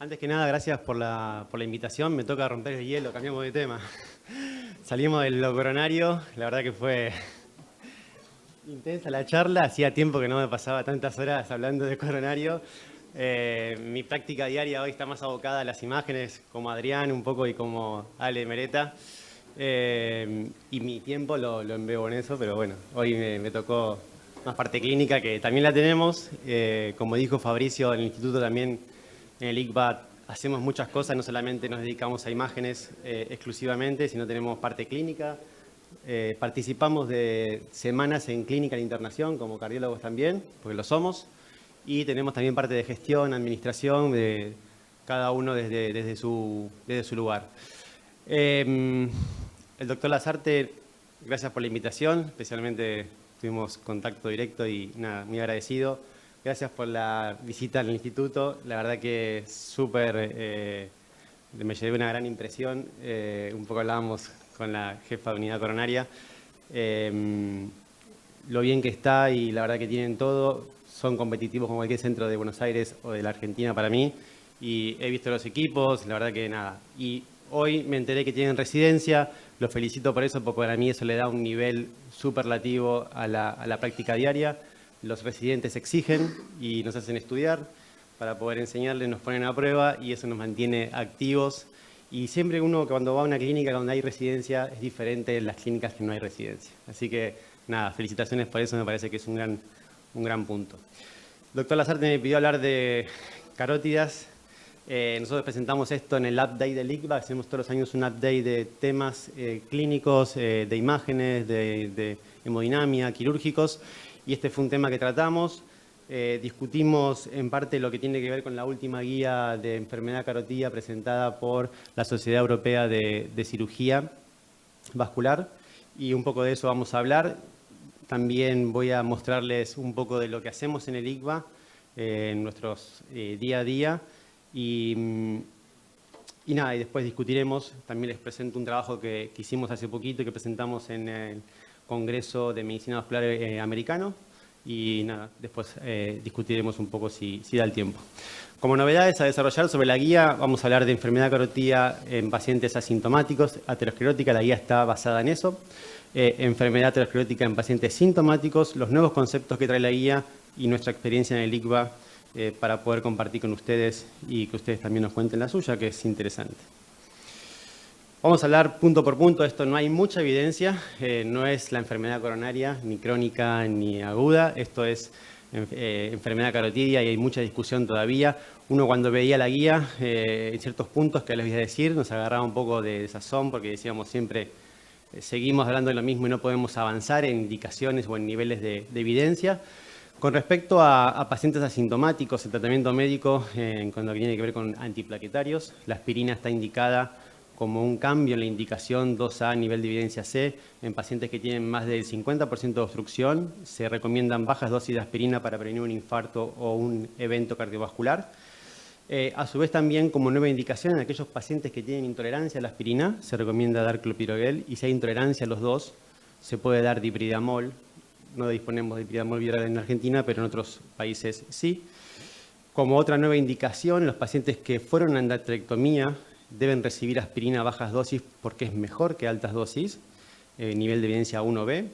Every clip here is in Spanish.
Antes que nada, gracias por la invitación. Me toca romper el hielo, cambiamos de tema. Salimos del lo coronario, la verdad que fue intensa la charla. Hacía tiempo que no me pasaba tantas horas hablando de coronario. Mi práctica diaria hoy está más abocada a las imágenes, como Adrián un poco y como Ale Mereta. Y mi tiempo lo embebo en eso, pero bueno, hoy me tocó más parte clínica, que también la tenemos. Como dijo Fabricio, en el instituto también, en el ICBA, hacemos muchas cosas, no solamente nos dedicamos a imágenes exclusivamente, sino tenemos parte clínica. Participamos de semanas en clínica de internación, como cardiólogos también, porque lo somos. Y tenemos también parte de gestión, administración, de cada uno desde su lugar. El doctor Lasarte, gracias por la invitación, especialmente tuvimos contacto directo y nada, muy agradecido. Gracias por la visita al instituto, la verdad que súper, me llevé una gran impresión. Un poco hablábamos con la jefa de unidad coronaria, lo bien que está y la verdad que tienen todo, son competitivos con cualquier centro de Buenos Aires o de la Argentina para mí, y he visto los equipos, la verdad que nada. Y hoy me enteré que tienen residencia, los felicito por eso, porque para mí eso le da un nivel superlativo a la práctica diaria. Los residentes exigen y nos hacen estudiar para poder enseñarles, nos ponen a prueba y eso nos mantiene activos. Y siempre uno cuando va a una clínica donde hay residencia es diferente en las clínicas que no hay residencia. Así que nada, felicitaciones por eso, me parece que es un gran punto. Doctor Lasarte me pidió hablar de carótidas. Nosotros presentamos esto en el Update del ICBA, hacemos todos los años un update de temas clínicos, de imágenes, de hemodinamia, quirúrgicos, y este fue un tema que tratamos. Discutimos en parte lo que tiene que ver con la última guía de enfermedad carotídea presentada por la Sociedad Europea de Cirugía Vascular, y un poco de eso vamos a hablar. También voy a mostrarles un poco de lo que hacemos en el ICBA, en nuestros día a día. Y nada, y después discutiremos. También les presento un trabajo que hicimos hace poquito y que presentamos en el Congreso de Medicina Vascular Americano. Y nada, después discutiremos un poco si da el tiempo. Como novedades a desarrollar sobre la guía, vamos a hablar de enfermedad carotídea en pacientes asintomáticos, aterosclerótica, la guía está basada en eso. Enfermedad aterosclerótica en pacientes sintomáticos, los nuevos conceptos que trae la guía y nuestra experiencia en el ICBA para poder compartir con ustedes y que ustedes también nos cuenten la suya, que es interesante. Vamos a hablar punto por punto. Esto no hay mucha evidencia, no es la enfermedad coronaria, ni crónica ni aguda. Esto es enfermedad carotídea y hay mucha discusión todavía. Uno cuando veía la guía, en ciertos puntos que les voy a decir, nos agarraba un poco de desazón porque decíamos siempre, seguimos hablando de lo mismo y no podemos avanzar en indicaciones o en niveles de evidencia. Con respecto a pacientes asintomáticos, el tratamiento médico, cuando tiene que ver con antiplaquetarios, la aspirina está indicada como un cambio en la indicación 2A nivel de evidencia C. En pacientes que tienen más del 50% de obstrucción, se recomiendan bajas dosis de aspirina para prevenir un infarto o un evento cardiovascular. A su vez también como nueva indicación en aquellos pacientes que tienen intolerancia a la aspirina, se recomienda dar clopidogrel, y si hay intolerancia a los dos, se puede dar dipridamol. No disponemos de dipridamol viral en Argentina, pero en otros países sí. Como otra nueva indicación, los pacientes que fueron a endarterectomía deben recibir aspirina a bajas dosis porque es mejor que altas dosis, nivel de evidencia 1B.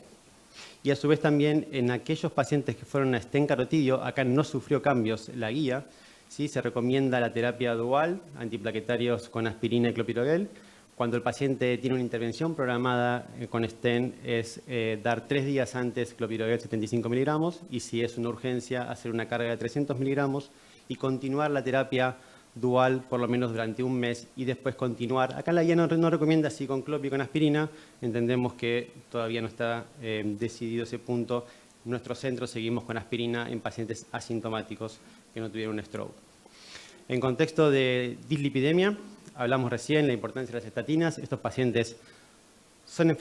Y a su vez también en aquellos pacientes que fueron a stent carotidio, acá no sufrió cambios la guía, ¿sí? Se recomienda la terapia dual, antiplaquetarios con aspirina y clopidogrel. Cuando el paciente tiene una intervención programada con stent es dar 3 días antes clopidogrel 75 miligramos y si es una urgencia hacer una carga de 300 miligramos y continuar la terapia dual por lo menos durante un mes y después continuar. Acá la guía no recomienda si con clopi y con aspirina, entendemos que todavía no está decidido ese punto. En nuestro centro seguimos con aspirina en pacientes asintomáticos que no tuvieron un stroke. En contexto de dislipidemia, hablamos recién de la importancia de las estatinas. Estos pacientes tienen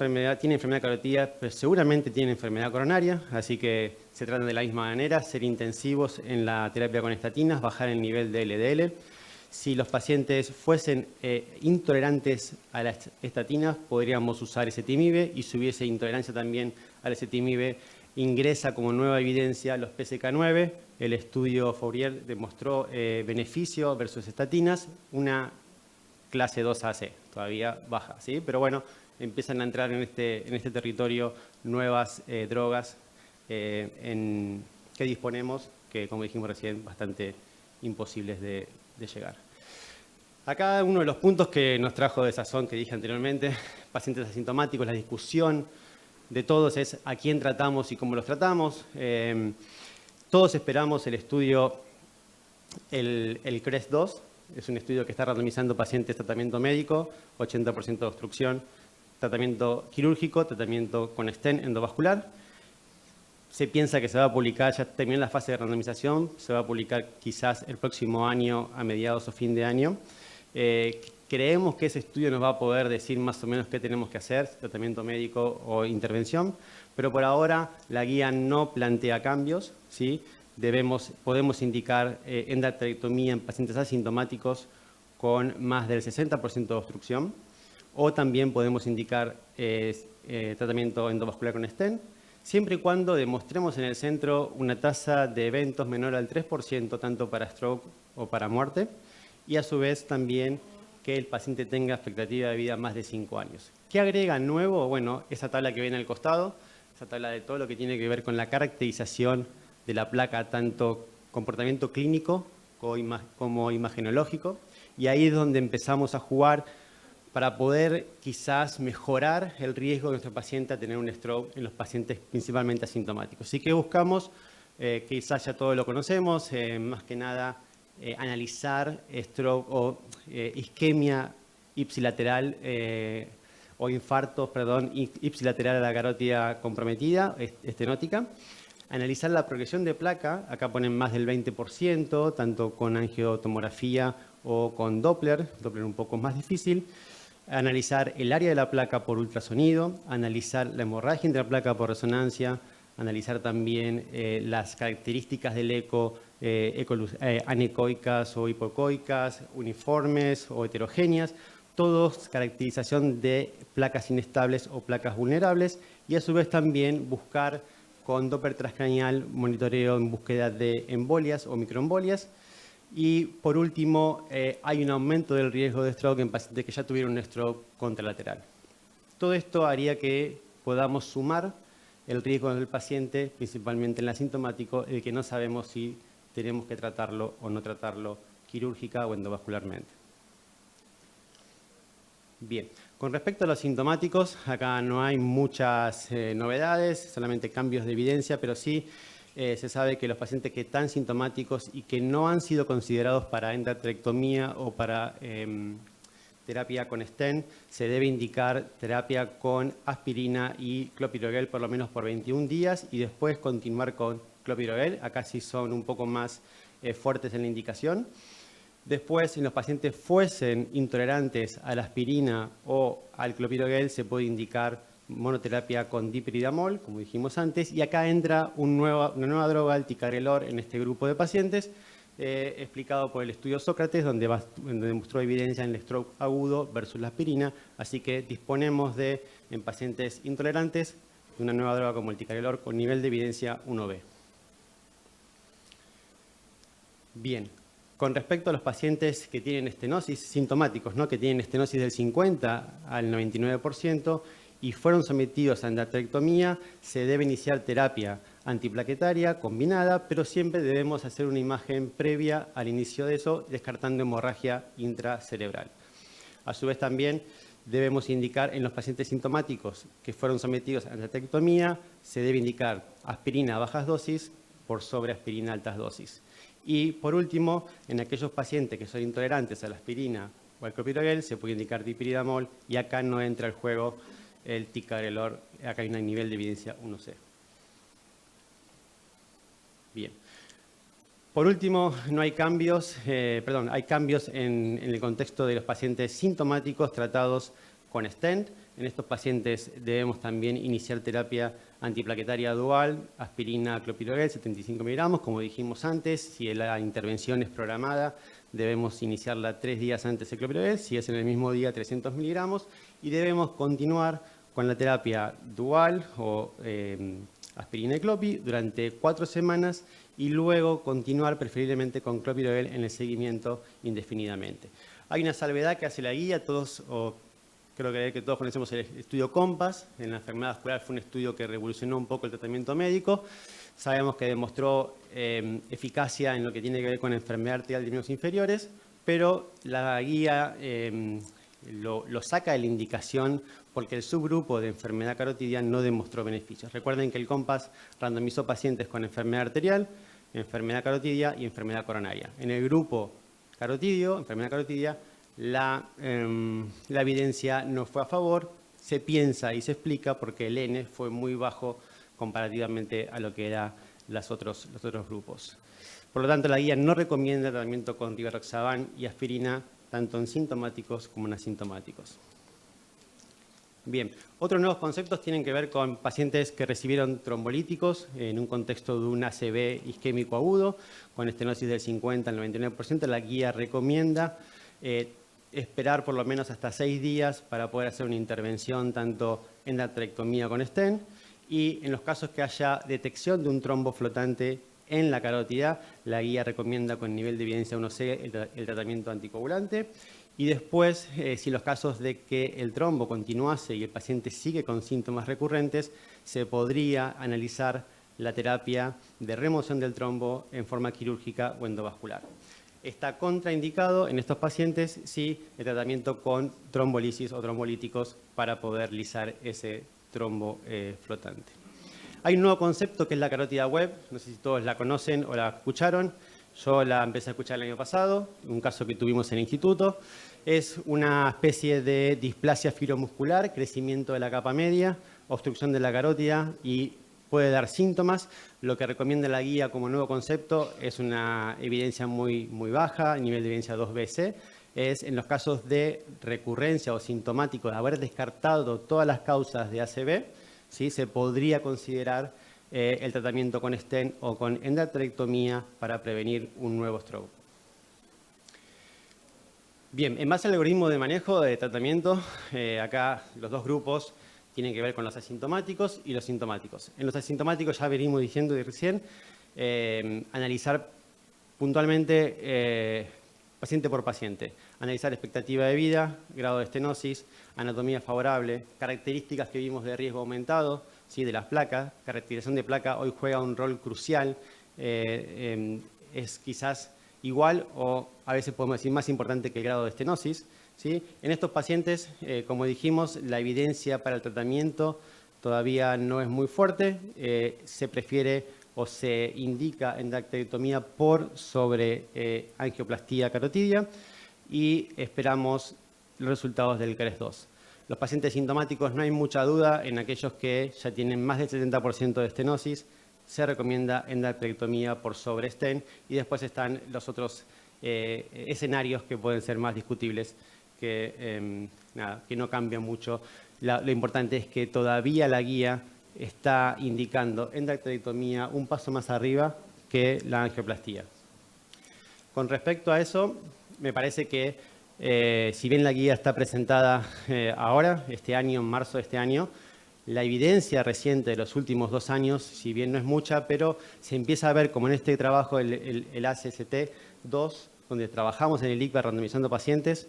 enfermedad carotídea, pero seguramente tienen enfermedad coronaria, así que se tratan de la misma manera, ser intensivos en la terapia con estatinas, bajar el nivel de LDL. Si los pacientes fuesen intolerantes a las estatinas, podríamos usar ezetimibe, y si hubiese intolerancia también al ezetimibe, ingresa como nueva evidencia los PCK9. El estudio Fourier demostró beneficio versus estatinas, una clase 2AC, todavía baja, ¿sí? Pero bueno, empiezan a entrar en este territorio nuevas drogas que disponemos, que como dijimos recién, bastante imposibles de llegar. Acá uno de los puntos que nos trajo de sazón, que dije anteriormente, pacientes asintomáticos, la discusión de todos es a quién tratamos y cómo los tratamos. Todos esperamos el estudio, el CREST-2, es un estudio que está randomizando pacientes tratamiento médico, 80% de obstrucción, tratamiento quirúrgico, tratamiento con stent endovascular. Se piensa que se va a publicar, ya terminó la fase de randomización, se va a publicar quizás el próximo año, a mediados o fin de año. Creemos que ese estudio nos va a poder decir más o menos qué tenemos que hacer, tratamiento médico o intervención, pero por ahora la guía no plantea cambios, ¿sí? Podemos indicar endarterectomía en pacientes asintomáticos con más del 60% de obstrucción, o también podemos indicar tratamiento endovascular con stent, siempre y cuando demostremos en el centro una tasa de eventos menor al 3%, tanto para stroke o para muerte, y a su vez también que el paciente tenga expectativa de vida más de 5 años. ¿Qué agrega nuevo? Bueno, esa tabla que viene al costado, esa tabla de todo lo que tiene que ver con la caracterización de la placa, tanto comportamiento clínico como imagenológico, y ahí es donde empezamos a jugar para poder quizás mejorar el riesgo de nuestro paciente a tener un stroke en los pacientes principalmente asintomáticos. Así que buscamos, quizás ya todos lo conocemos, más que nada analizar stroke o isquemia ipsilateral o infartos, perdón, ipsilateral a la carótida comprometida, estenótica. Analizar la progresión de placa, acá ponen más del 20%, tanto con angiotomografía o con Doppler un poco más difícil. Analizar el área de la placa por ultrasonido, analizar la hemorragia intraplaca por resonancia, analizar también las características del eco, anecoicas o hipocoicas, uniformes o heterogéneas, todos caracterización de placas inestables o placas vulnerables, y a su vez también buscar con Doppler transcranial monitoreo en búsqueda de embolias o microembolias. Y por último, hay un aumento del riesgo de stroke en pacientes que ya tuvieron un stroke contralateral. Todo esto haría que podamos sumar el riesgo del paciente, principalmente en el asintomático, el que no sabemos si tenemos que tratarlo o no tratarlo quirúrgica o endovascularmente. Bien, con respecto a los sintomáticos, acá no hay muchas novedades, solamente cambios de evidencia, pero sí se sabe que los pacientes que están sintomáticos y que no han sido considerados para endarterectomía o para terapia con stent, se debe indicar terapia con aspirina y clopidogrel por lo menos por 21 días y después continuar con clopidogrel. Acá sí son un poco más fuertes en la indicación. Después, si los pacientes fuesen intolerantes a la aspirina o al clopidogrel, se puede indicar monoterapia con dipiridamol, como dijimos antes, y acá entra una nueva droga, el ticagrelor, en este grupo de pacientes, explicado por el estudio Sócrates, donde demostró evidencia en el stroke agudo versus la aspirina, así que disponemos en pacientes intolerantes, de una nueva droga como el ticagrelor con nivel de evidencia 1B. Bien. Con respecto a los pacientes que tienen estenosis sintomáticos, ¿no? Que tienen estenosis del 50 al 99% y fueron sometidos a endarterectomía, se debe iniciar terapia antiplaquetaria combinada, pero siempre debemos hacer una imagen previa al inicio de eso, descartando hemorragia intracerebral. A su vez también debemos indicar en los pacientes sintomáticos que fueron sometidos a endarterectomía, se debe indicar aspirina a bajas dosis por sobre aspirina a altas dosis. Y por último, en aquellos pacientes que son intolerantes a la aspirina o al clopidogrel, se puede indicar dipiridamol y acá no entra el juego el ticagrelor, acá hay un nivel de evidencia 1C. Bien. Por último, no hay cambios, hay cambios en el contexto de los pacientes sintomáticos tratados con stent. En estos pacientes debemos también iniciar terapia antiplaquetaria dual, aspirina, clopidogrel, 75 miligramos, como dijimos antes. Si la intervención es programada, debemos iniciarla 3 días antes del clopidogrel, si es en el mismo día 300 miligramos, y debemos continuar con la terapia dual o aspirina y clopi durante 4 semanas y luego continuar preferiblemente con clopidogrel en el seguimiento indefinidamente. Hay una salvedad que hace la guía, creo que todos conocemos el estudio COMPAS. En la enfermedad vascular fue un estudio que revolucionó un poco el tratamiento médico. Sabemos que demostró eficacia en lo que tiene que ver con enfermedad arterial de miembros inferiores, pero la guía lo saca de la indicación porque el subgrupo de enfermedad carotidia no demostró beneficios. Recuerden que el COMPAS randomizó pacientes con enfermedad arterial, enfermedad carotidia y enfermedad coronaria. En el grupo carotidio, enfermedad carotidia, la evidencia no fue a favor. Se piensa y se explica porque el N fue muy bajo comparativamente a lo que eran los otros grupos. Por lo tanto, la guía no recomienda tratamiento con rivaroxaban y aspirina tanto en sintomáticos como en asintomáticos. Bien, otros nuevos conceptos tienen que ver con pacientes que recibieron trombolíticos en un contexto de un ACV isquémico agudo, con estenosis del 50 al 99%. La guía recomienda esperar por lo menos hasta 6 días para poder hacer una intervención tanto en la endarterectomía con stent y en los casos que haya detección de un trombo flotante en la carótida, la guía recomienda con nivel de evidencia 1C el tratamiento anticoagulante. Y después, si los casos de que el trombo continuase y el paciente sigue con síntomas recurrentes, se podría analizar la terapia de remoción del trombo en forma quirúrgica o endovascular. Está contraindicado en estos pacientes si el tratamiento con trombolisis o trombolíticos para poder lisar ese trombo flotante. Hay un nuevo concepto que es la carótida web, no sé si todos la conocen o la escucharon. Yo la empecé a escuchar el año pasado, un caso que tuvimos en el instituto. Es una especie de displasia fibromuscular, crecimiento de la capa media, obstrucción de la carótida y puede dar síntomas. Lo que recomienda la guía como nuevo concepto es una evidencia muy baja, nivel de evidencia 2BC. Es en los casos de recurrencia o sintomático de haber descartado todas las causas de ACV, ¿sí? Se podría considerar el tratamiento con stent o con endarterectomía para prevenir un nuevo stroke. Bien, en base al algoritmo de manejo de tratamiento, acá los dos grupos tienen que ver con los asintomáticos y los sintomáticos. En los asintomáticos ya venimos diciendo de recién, analizar puntualmente paciente por paciente, analizar expectativa de vida, grado de estenosis, anatomía favorable, características que vimos de riesgo aumentado, ¿sí? De las placas. Caracterización de placa hoy juega un rol crucial, es quizás igual o a veces podemos decir más importante que el grado de estenosis, ¿sí? En estos pacientes, como dijimos, la evidencia para el tratamiento todavía no es muy fuerte, se prefiere o se indica endarterectomía por sobre angioplastía carotidia y esperamos los resultados del CREST-2. Los pacientes sintomáticos no hay mucha duda, en aquellos que ya tienen más del 70% de estenosis, se recomienda endarterectomía por sobre stent y después están los otros escenarios que pueden ser más discutibles, que no cambian mucho. Lo importante es que todavía la guía está indicando endarterectomía un paso más arriba que la angioplastía. Con respecto a eso, me parece que si bien la guía está presentada ahora, este año, en marzo de este año, la evidencia reciente de los últimos 2 años, si bien no es mucha, pero se empieza a ver como en este trabajo, el ACST2, donde trabajamos en el ICVA randomizando pacientes,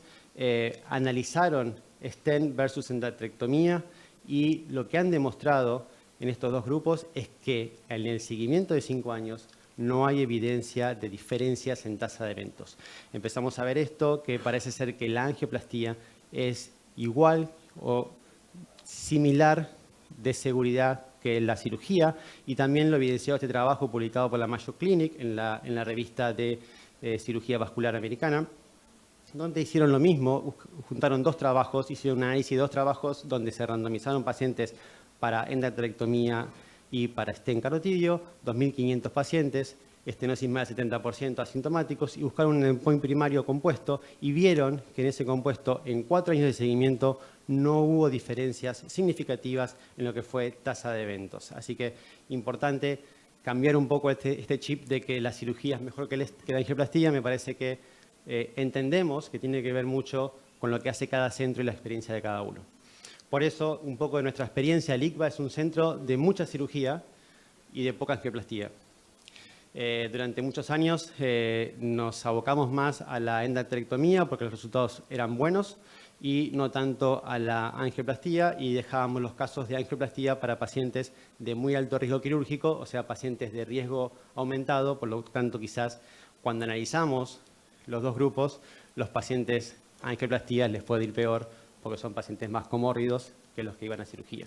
analizaron stent versus endarterectomía y lo que han demostrado en estos dos grupos es que en el seguimiento de 5 años no hay evidencia de diferencias en tasa de eventos. Empezamos a ver esto, que parece ser que la angioplastía es igual o similar de seguridad que la cirugía, y también lo evidenció este trabajo publicado por la Mayo Clinic en la revista de cirugía vascular americana, donde hicieron lo mismo, juntaron 2 trabajos, hicieron un análisis de 2 trabajos donde se randomizaron pacientes para endarterectomía y para stent carotidio, 2.500 pacientes, estenosis más del 70% asintomáticos, y buscaron un endpoint primario compuesto y vieron que en ese compuesto, en 4 años de seguimiento, no hubo diferencias significativas en lo que fue tasa de eventos. Así que importante cambiar un poco este chip de que la cirugía es mejor que la angioplastía. Me parece que entendemos que tiene que ver mucho con lo que hace cada centro y la experiencia de cada uno. Por eso, un poco de nuestra experiencia, el ICVA es un centro de mucha cirugía, y de poca angioplastía. Durante muchos años nos abocamos más a la endarterectomía porque los resultados eran buenos y no tanto a la angioplastía, y dejábamos los casos de angioplastía para pacientes de muy alto riesgo quirúrgico, o sea, pacientes de riesgo aumentado. Por lo tanto, quizás cuando analizamos los dos grupos, los pacientes a angioplastía les puede ir peor porque son pacientes más comórbidos que los que iban a cirugía.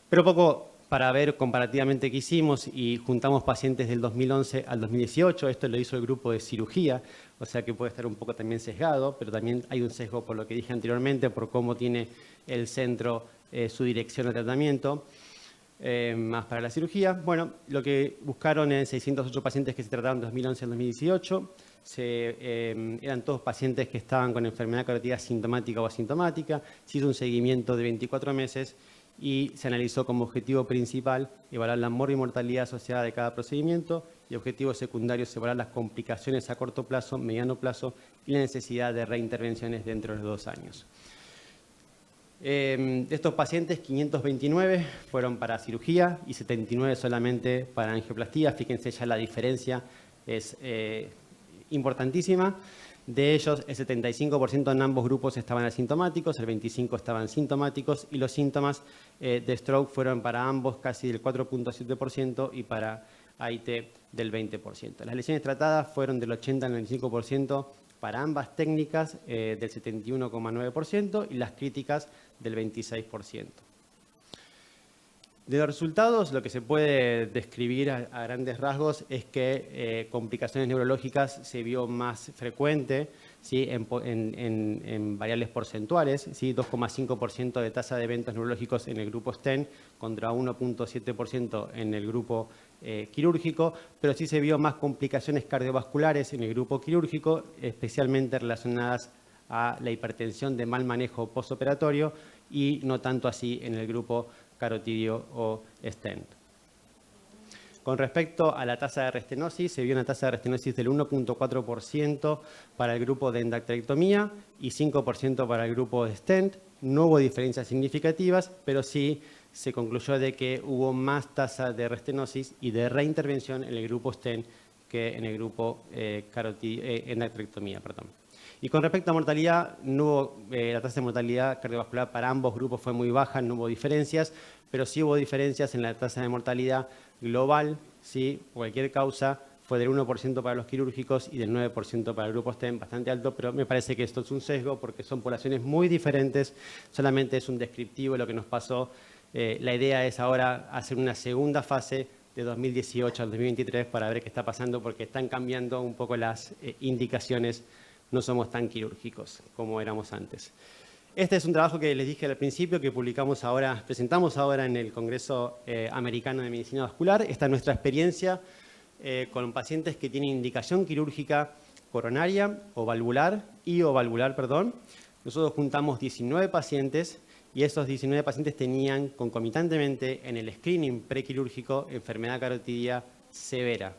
Pero poco para ver comparativamente qué hicimos, y juntamos pacientes del 2011 al 2018. Esto lo hizo el grupo de cirugía, o sea que puede estar un poco también sesgado, pero también hay un sesgo por lo que dije anteriormente, por cómo tiene el centro su dirección de tratamiento, más para la cirugía. Bueno, lo que buscaron en 608 pacientes que se trataron de 2011 al 2018. Eran todos pacientes que estaban con enfermedad carotídea sintomática o asintomática. Se hizo un seguimiento de 24 meses y se analizó como objetivo principal evaluar la morbimortalidad asociada de cada procedimiento, y objetivos secundarios evaluar las complicaciones a corto plazo, mediano plazo y la necesidad de reintervenciones dentro de los 2 años. De estos pacientes, 529 fueron para cirugía y 79 solamente para angioplastía. Fíjense, ya la diferencia es importantísima. De ellos, el 75% en ambos grupos estaban asintomáticos, el 25% estaban sintomáticos, y los síntomas de stroke fueron para ambos casi del 4.7% y para AIT del 20%. Las lesiones tratadas fueron del 80 al 95% para ambas técnicas, del 71,9%, y las críticas del 26%. De los resultados, lo que se puede describir a grandes rasgos es que complicaciones neurológicas se vio más frecuente, ¿sí? en variables porcentuales, ¿sí? 2,5% de tasa de eventos neurológicos en el grupo STEM contra 1,7% en el grupo quirúrgico, pero sí se vio más complicaciones cardiovasculares en el grupo quirúrgico, especialmente relacionadas a la hipertensión de mal manejo postoperatorio, y no tanto así en el grupo carotidio o stent. Con respecto a la tasa de restenosis, se vio una tasa de restenosis del 1,4% para el grupo de endarterectomía y 5% para el grupo de stent. No hubo diferencias significativas, pero sí se concluyó de que hubo más tasa de restenosis y de reintervención en el grupo stent que en el grupo endarterectomía. Y con respecto a mortalidad, no hubo, la tasa de mortalidad cardiovascular para ambos grupos fue muy baja, no hubo diferencias, pero sí hubo diferencias en la tasa de mortalidad global, ¿sí? Cualquier causa fue del 1% para los quirúrgicos y del 9% para el grupo STEM, bastante alto, pero me parece que esto es un sesgo porque son poblaciones muy diferentes, solamente es un descriptivo de lo que nos pasó. La idea es ahora hacer una segunda fase de 2018 al 2023 para ver qué está pasando, porque están cambiando un poco las indicaciones. No somos tan quirúrgicos como éramos antes. Este es un trabajo que les dije al principio, que presentamos ahora en el Congreso Americano de Medicina Vascular. Esta es nuestra experiencia con pacientes que tienen indicación quirúrgica coronaria o valvular, Nosotros juntamos 19 pacientes, y esos 19 pacientes tenían concomitantemente en el screening prequirúrgico enfermedad carotidia severa.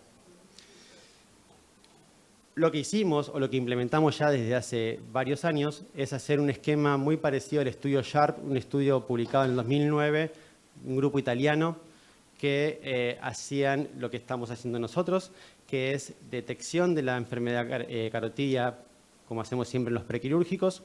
Lo que hicimos, o lo que implementamos ya desde hace varios años, es hacer un esquema muy parecido al estudio SHARP, un estudio publicado en el 2009, un grupo italiano, que hacían lo que estamos haciendo nosotros, que es detección de la enfermedad carotidia, como hacemos siempre en los prequirúrgicos.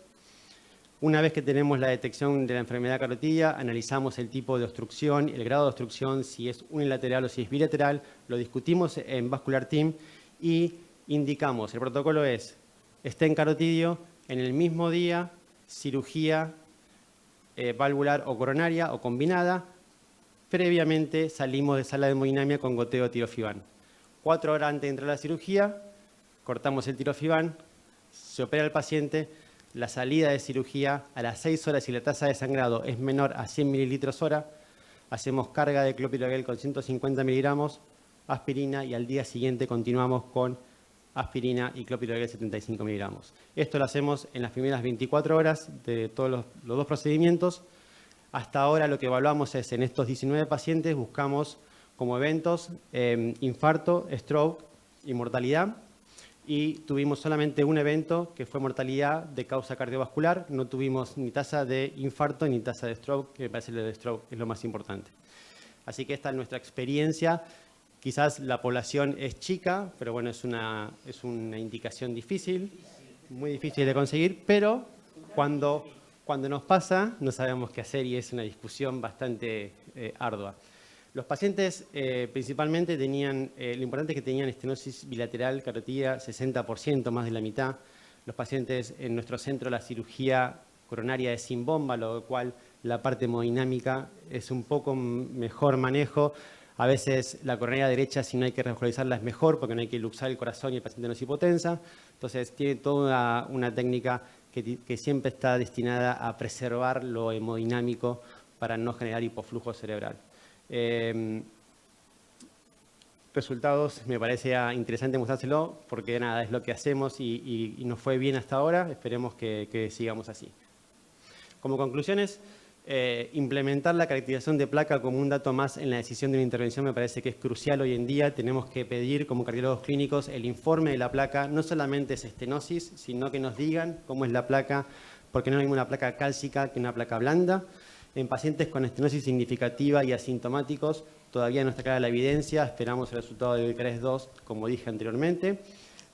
Una vez que tenemos la detección de la enfermedad carotidia, analizamos el tipo de obstrucción, el grado de obstrucción, si es unilateral o si es bilateral, lo discutimos en Vascular Team y indicamos, el protocolo es stent carotidio, en el mismo día, cirugía valvular o coronaria o combinada. Previamente salimos de sala de hemodinamia con goteo de tirofibán. 4 horas antes de entrar a la cirugía, cortamos el tirofibán, se opera el paciente, la salida de cirugía a las 6 horas, si la tasa de sangrado es menor a 100 mililitros hora, hacemos carga de clopidogrel con 150 miligramos, aspirina, y al día siguiente continuamos con aspirina y clopidogrel 75 miligramos. Esto lo hacemos en las primeras 24 horas de todos los 2 procedimientos. Hasta ahora lo que evaluamos es, en estos 19 pacientes, buscamos como eventos infarto, stroke y mortalidad. Y tuvimos solamente un evento que fue mortalidad de causa cardiovascular. No tuvimos ni tasa de infarto ni tasa de stroke, que me parece que el de stroke es lo más importante. Así que esta es nuestra experiencia. Quizás la población es chica, pero bueno, es una indicación difícil, muy difícil de conseguir, pero cuando nos pasa no sabemos qué hacer y es una discusión bastante ardua. Los pacientes principalmente tenían, lo importante es que tenían estenosis bilateral carotídea 60%, más de la mitad. Los pacientes en nuestro centro la cirugía coronaria es sin bomba, lo cual la parte hemodinámica es un poco mejor manejo. A veces la coronaria derecha, si no hay que revascularizarla, es mejor porque no hay que luxar el corazón y el paciente no es hipotensa. Entonces tiene toda una técnica que siempre está destinada a preservar lo hemodinámico para no generar hipoflujo cerebral. Resultados, me parece interesante mostrárselo porque nada, es lo que hacemos y nos fue bien hasta ahora, esperemos que sigamos así. Como conclusiones, implementar la caracterización de placa como un dato más en la decisión de una intervención me parece que es crucial hoy en día. Tenemos que pedir como cardiólogos clínicos el informe de la placa, no solamente es estenosis, sino que nos digan cómo es la placa, porque no es una placa cálcica que una placa blanda. En pacientes con estenosis significativa y asintomáticos, todavía no está clara la evidencia, esperamos el resultado del CREST-2, como dije anteriormente.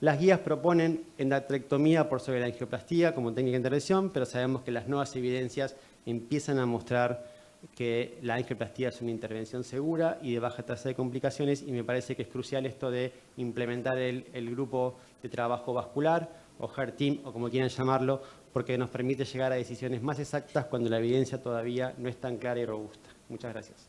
Las guías proponen endarterectomía por sobre la angioplastía como técnica de intervención, pero sabemos que las nuevas evidencias empiezan a mostrar que la angioplastía es una intervención segura y de baja tasa de complicaciones, y me parece que es crucial esto de implementar el grupo de trabajo vascular o Heart Team o como quieran llamarlo, porque nos permite llegar a decisiones más exactas cuando la evidencia todavía no es tan clara y robusta. Muchas gracias.